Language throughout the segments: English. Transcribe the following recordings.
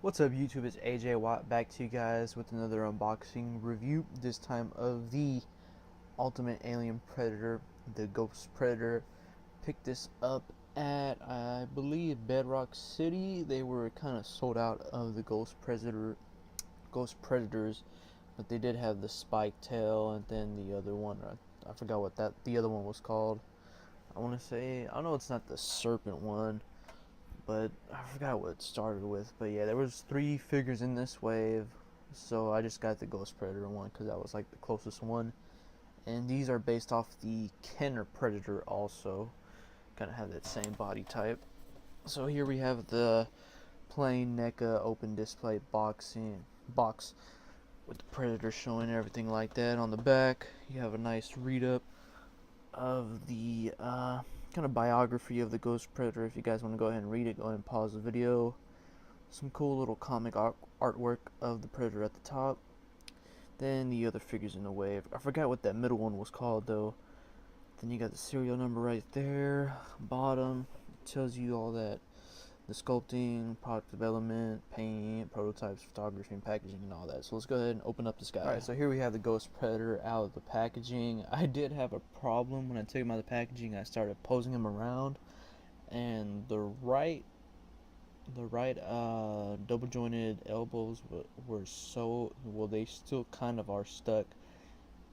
What's up YouTube, it's AJ Watt back to you guys with another unboxing review, this time of the Ultimate Alien Predator, the Ghost Predator. Picked this up at, I believe, Bedrock City. They were kind of sold out of the Ghost Predators, but they did have the spike tail and then the other one, I forgot what the other one was called. I know it's not the serpent one, but I forgot what it started with. But yeah, there was 3 figures in this wave, so I just got the Ghost Predator one because that was like the closest one. And these are based off the Kenner Predator also, kind of have that same body type. So here we have the plain NECA open display box with the Predator showing everything like that. On the back, you have a nice read up of the kind of biography of the Ghost Predator. If you guys want to go ahead and read it, go ahead and pause the video. Some cool little comic artwork of the Predator at the top. Then the other figures in the wave. I forgot what that middle one was called though. Then you got the serial number right there. Bottom tells you all that. The sculpting, product development, paint, prototypes, photography, and packaging, and all that. So let's go ahead and open up this guy. Alright, so here we have the Ghost Predator out of the packaging. I did have a problem when I took him out of the packaging. I started posing him around, and the right double jointed elbows were so, well, they still kind of are stuck,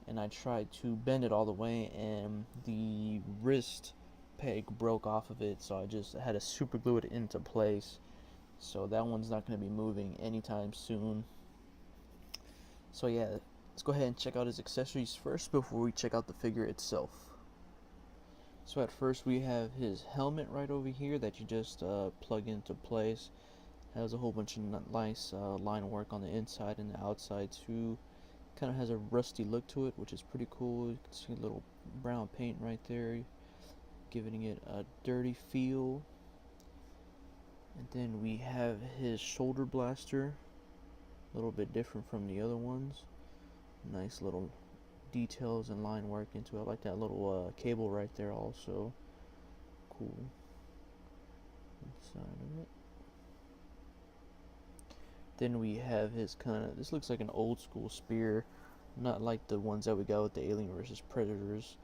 and I tried to bend it all the way, and the wrist peg broke off of it, so I just had to super glue it into place. So that one's not going to be moving anytime soon. So yeah, let's go ahead and check out his accessories first before we check out the figure itself. So at first we have his helmet right over here that you just plug into place. Has a whole bunch of nice line work on the inside and the outside too. Kind of has a rusty look to it, which is pretty cool. You can see a little brown paint right there, giving it a dirty feel. And then we have his shoulder blaster, a little bit different from the other ones. Nice little details and line work into it. I like that little cable right there also. Cool. Inside of it. Then we have his this looks like an old school spear, not like the ones that we got with the Alien versus Predators.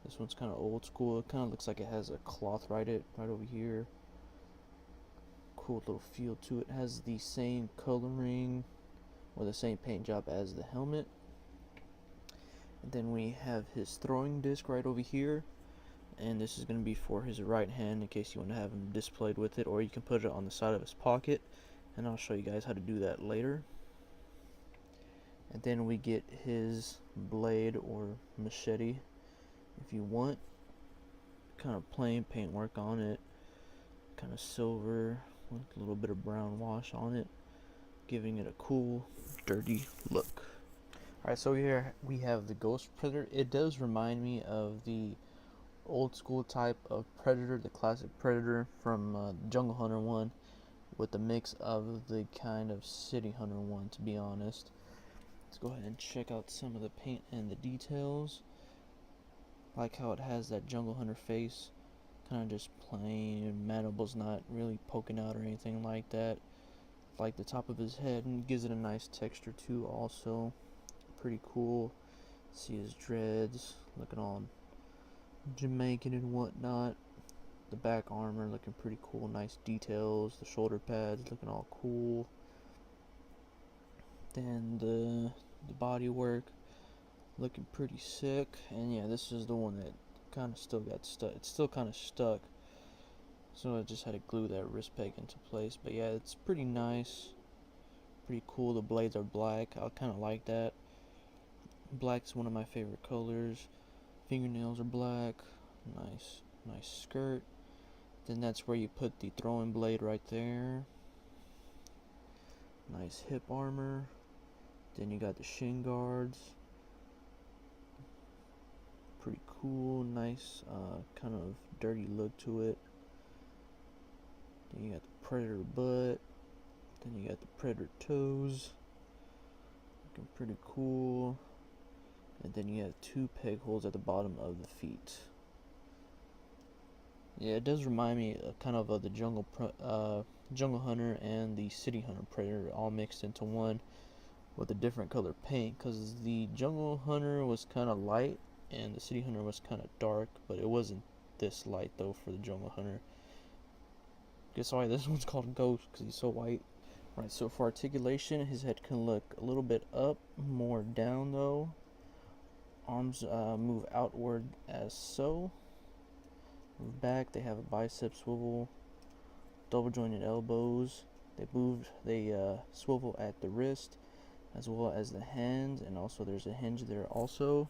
This one's kind of old school. It kind of looks like it has a cloth right over here. Cool little feel to it. Has the same coloring or the same paint job as the helmet. And then we have his throwing disc right over here, and this is going to be for his right hand in case you want to have him displayed with it, or you can put it on the side of his pocket, and I'll show you guys how to do that later. And then we get his blade or machete if you want. Kind of plain paintwork on it, kind of silver with a little bit of brown wash on it, giving it a cool dirty look. Alright, so here we have the Ghost Predator. It does remind me of the old school type of Predator, the classic Predator from Jungle Hunter 1, with the mix of the kind of City Hunter 1, to be honest. Let's go ahead and check out some of the paint and the details. Like how it has that Jungle Hunter face, kind of just plain, mandibles not really poking out or anything like that. Like the top of his head, and gives it a nice texture too also. Pretty cool. See his dreads looking all Jamaican and whatnot. The back armor looking pretty cool, nice details. The shoulder pads looking all cool. Then the body work looking pretty sick. And yeah, this is the one that kind of still got stuck. It's still kind of stuck, so I just had to glue that wrist peg into place. But yeah, it's pretty nice, pretty cool. The blades are black. I kind of like that. Black's one of my favorite colors. Fingernails are black. Nice skirt. Then that's where you put the throwing blade right there. Nice hip armor. Then you got the shin guards. Pretty cool. Nice kind of dirty look to it. Then you got the Predator butt. Then you got the Predator toes. Looking pretty cool. And then you have 2 peg holes at the bottom of the feet. Yeah, it does remind me kind of the Jungle Hunter and the City Hunter Predator all mixed into one with a different color paint, because the Jungle Hunter was kind of light and the City Hunter was kind of dark, but it wasn't this light though for the Jungle Hunter. Guess why this one's called Ghost, because he's so white. Right, so for articulation, his head can look a little bit up, more down though. Arms move outward as so. Move back, they have a bicep swivel, double jointed elbows. They swivel at the wrist as well as the hands, and also there's a hinge there also.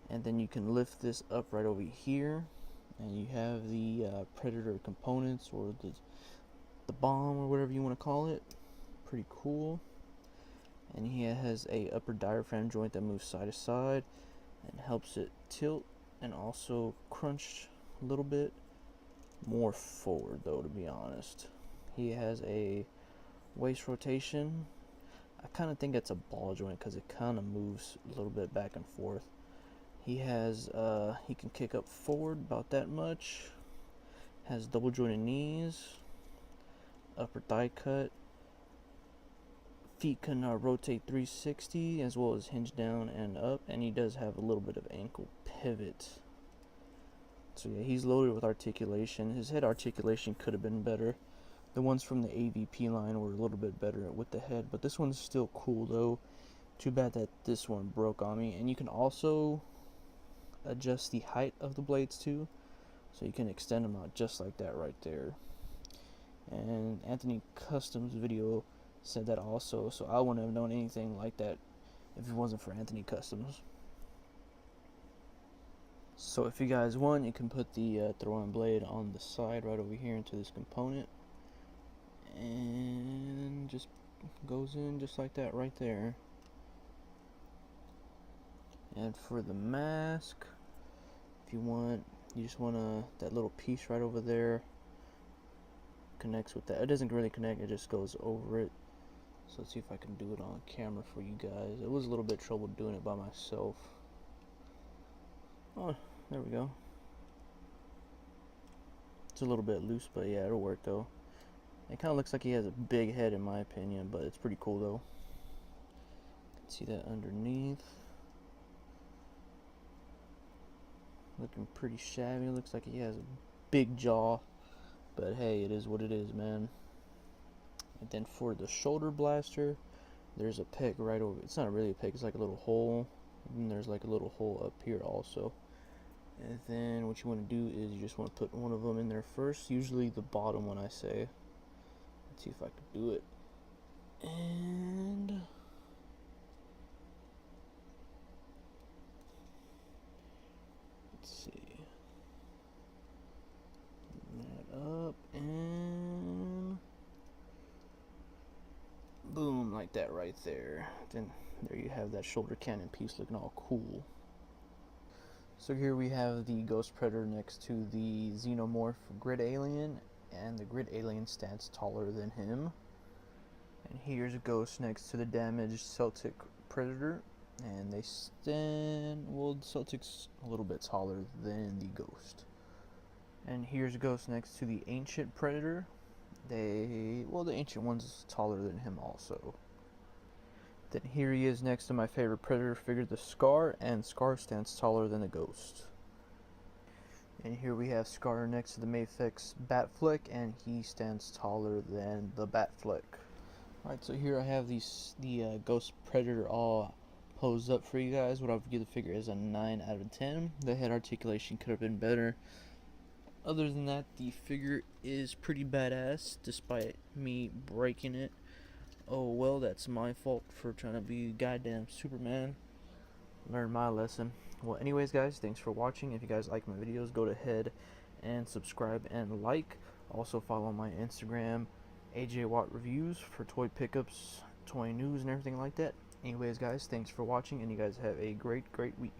And then you can lift this up right over here, and you have the Predator components, or the bomb, or whatever you want to call it. Pretty cool. And he has a upper diaphragm joint that moves side to side and helps it tilt and also crunch a little bit more forward though, to be honest. He has a waist rotation. I kind of think it's a ball joint because it kind of moves a little bit back and forth. He has he can kick up forward about that much. Has double jointed knees, upper thigh cut. Feet can rotate 360 as well as hinge down and up, and he does have a little bit of ankle pivot. So yeah, he's loaded with articulation. His head articulation could have been better. The ones from the AVP line were a little bit better with the head, but this one's still cool though. Too bad that this one broke on me. And you can also adjust the height of the blades too, so you can extend them out just like that right there. And Anthony Customs video said that also, so I wouldn't have known anything like that if it wasn't for Anthony Customs. So if you guys want, you can put the throw-in blade on the side right over here into this component, and just goes in just like that right there. And for the mask, if you want, you just want that little piece right over there connects with that. It doesn't really connect, it just goes over it. So let's see if I can do it on camera for you guys. It was a little bit trouble doing it by myself. Oh, there we go. It's a little bit loose, but yeah, it'll work though. It kind of looks like he has a big head in my opinion, but it's pretty cool though. You can see that underneath. Looking pretty shabby. Looks like he has a big jaw, but hey, it is what it is, man. And then for the shoulder blaster, there's a peg right over. It's not really a peg, it's like a little hole. And there's like a little hole up here also. And then what you want to do is you just want to put one of them in there first, usually the bottom one, I say. Let's see if I can do it. And let's see. That up and boom, like that right there. Then there you have that shoulder cannon piece looking all cool. So here we have the Ghost Predator next to the Xenomorph Grid Alien, and the Grid Alien stands taller than him. And here's a Ghost next to the damaged Celtic Predator, and they stand, well, the Celtic's a little bit taller than the Ghost. And here's a Ghost next to the Ancient Predator. The Ancient one's taller than him also. Then here he is next to my favorite Predator figure, the Scar, and Scar stands taller than the Ghost. And here we have Scar next to the Mafex Batfleck, and he stands taller than the Batfleck. Alright, so here I have the Ghost Predator all posed up for you guys. What I would give the figure is a 9 out of 10. The head articulation could have been better. Other than that, the figure is pretty badass, despite me breaking it. Oh well, that's my fault for trying to be goddamn Superman. Learn my lesson. Well, anyways guys, thanks for watching. If you guys like my videos, go ahead and subscribe and like. Also follow my Instagram, AJ Watt Reviews, for toy pickups, toy news, and everything like that. Anyways guys, thanks for watching, and you guys have a great week.